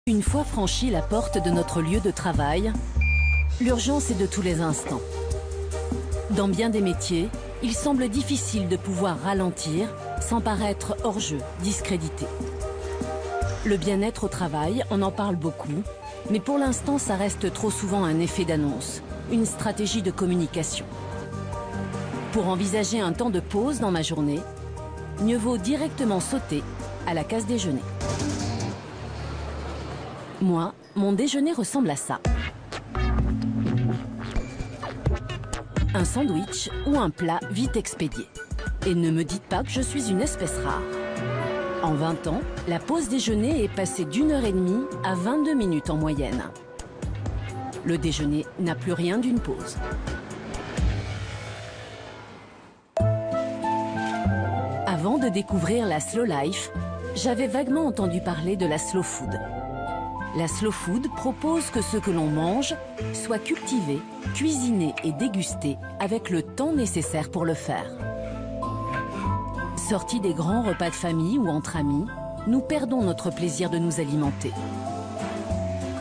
Une fois franchi la porte de notre lieu de travail, l'urgence est de tous les instants. Dans bien des métiers, il semble difficile de pouvoir ralentir sans paraître hors jeu, discrédité. Le bien-être au travail, on en parle beaucoup, mais pour l'instant, ça reste trop souvent un effet d'annonce, une stratégie de communication. Pour envisager un temps de pause dans ma journée, mieux vaut directement sauter à la case déjeuner. Moi, mon déjeuner ressemble à ça. Un sandwich ou un plat vite expédié. Et ne me dites pas que je suis une espèce rare. En 20 ans, la pause déjeuner est passée d'1h30 à 22 minutes en moyenne. Le déjeuner n'a plus rien d'une pause. Avant de découvrir la slow life, j'avais vaguement entendu parler de la slow food. La slow food propose que ce que l'on mange soit cultivé, cuisiné et dégusté avec le temps nécessaire pour le faire. Sortis des grands repas de famille ou entre amis, nous perdons notre plaisir de nous alimenter.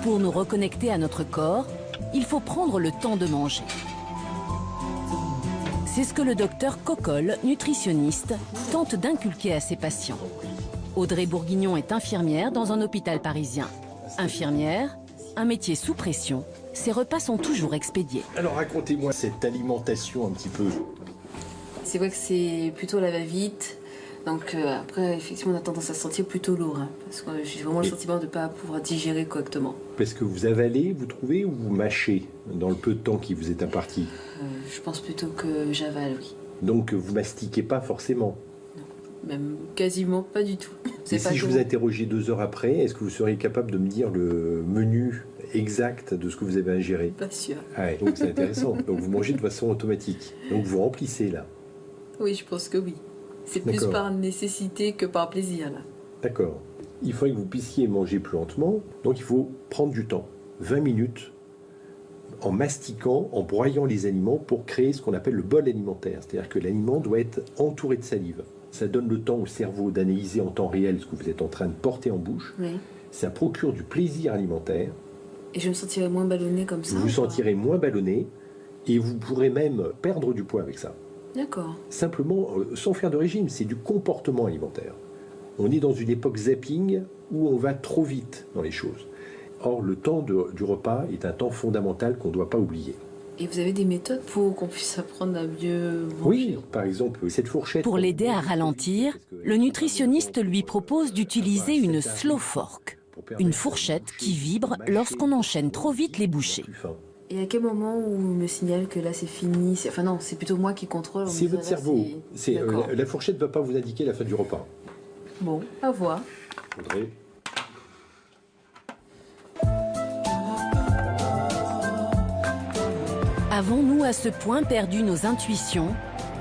Pour nous reconnecter à notre corps, il faut prendre le temps de manger. C'est ce que le docteur Cocolle, nutritionniste, tente d'inculquer à ses patients. Audrey Bourguignon est infirmière dans un hôpital parisien. Infirmière, un métier sous pression, ses repas sont toujours expédiés. Alors racontez-moi cette alimentation un petit peu. C'est vrai que c'est plutôt la va-vite. Donc après, effectivement, on a tendance à se sentir plutôt lourd. Hein, parce que j'ai vraiment le sentiment de ne pas pouvoir digérer correctement. Parce que vous avalez, vous trouvez, ou vous mâchez dans le peu de temps qui vous est imparti? Je pense plutôt que j'avale, oui. Donc vous mastiquez pas forcément? Non, même quasiment pas du tout. Et si je vous interrogeais 2 heures après, est-ce que vous seriez capable de me dire le menu exact de ce que vous avez ingéré? Pas sûr. Ah ouais, donc c'est intéressant. Donc vous mangez de façon automatique. Donc vous remplissez là. Oui, je pense que oui. C'est plus par nécessité que par plaisir là. D'accord. Il faudrait que vous puissiez manger plus lentement. Donc il faut prendre du temps. 20 minutes en mastiquant, en broyant les aliments pour créer ce qu'on appelle le bol alimentaire. C'est-à-dire que l'aliment doit être entouré de salive. Ça donne le temps au cerveau d'analyser en temps réel ce que vous êtes en train de porter en bouche. Oui. Ça procure du plaisir alimentaire. Et je me sentirai moins ballonnée comme ça. Vous vous sentirez moins ballonné et vous pourrez même perdre du poids avec ça. D'accord. Simplement, sans faire de régime, c'est du comportement alimentaire. On est dans une époque zapping où on va trop vite dans les choses. Or, le temps du repas est un temps fondamental qu'on ne doit pas oublier. Et vous avez des méthodes pour qu'on puisse apprendre à mieux manger? Oui, par exemple, cette fourchette... Pour l'aider à ralentir, le nutritionniste lui propose d'utiliser une slow fork, une fourchette qui vibre lorsqu'on enchaîne trop vite les bouchées. Et à quel moment où on me signale que là c'est fini? Enfin non, c'est plutôt moi qui contrôle. C'est votre cerveau. La fourchette ne va pas vous indiquer la fin du repas. Bon, à voir. Audrey. Avons-nous à ce point perdu nos intuitions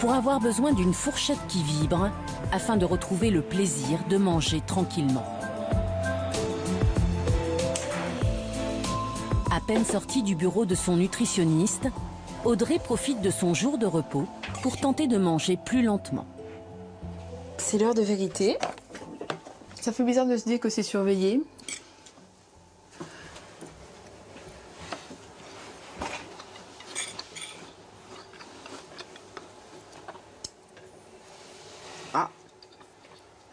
pour avoir besoin d'une fourchette qui vibre afin de retrouver le plaisir de manger tranquillement? À peine sortie du bureau de son nutritionniste, Audrey profite de son jour de repos pour tenter de manger plus lentement. C'est l'heure de vérité. Ça fait bizarre de se dire que c'est surveillé. Ah.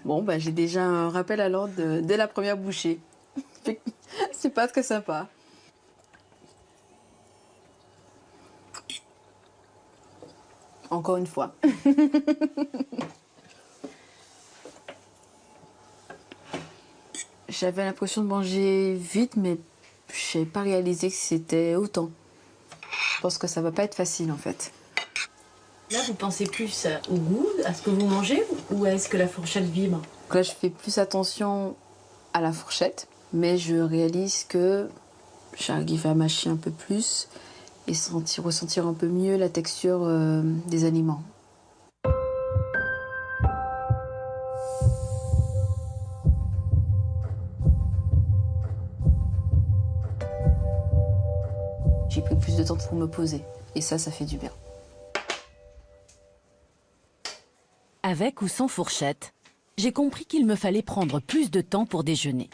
Bon, bah, j'ai déjà un rappel à l'ordre dès la première bouchée. C'est pas très sympa. Encore une fois. J'avais l'impression de manger vite, mais je n'avais pas réalisé que c'était autant. Je pense que ça va pas être facile en fait. Là, vous pensez plus au goût, à ce que vous mangez, ou est-ce que la fourchette vibre? Là, je fais plus attention à la fourchette, mais je réalise que j'arrive à mâcher un peu plus et ressentir un peu mieux la texture des aliments. J'ai pris plus de temps pour me poser et ça fait du bien. Avec ou sans fourchette, j'ai compris qu'il me fallait prendre plus de temps pour déjeuner.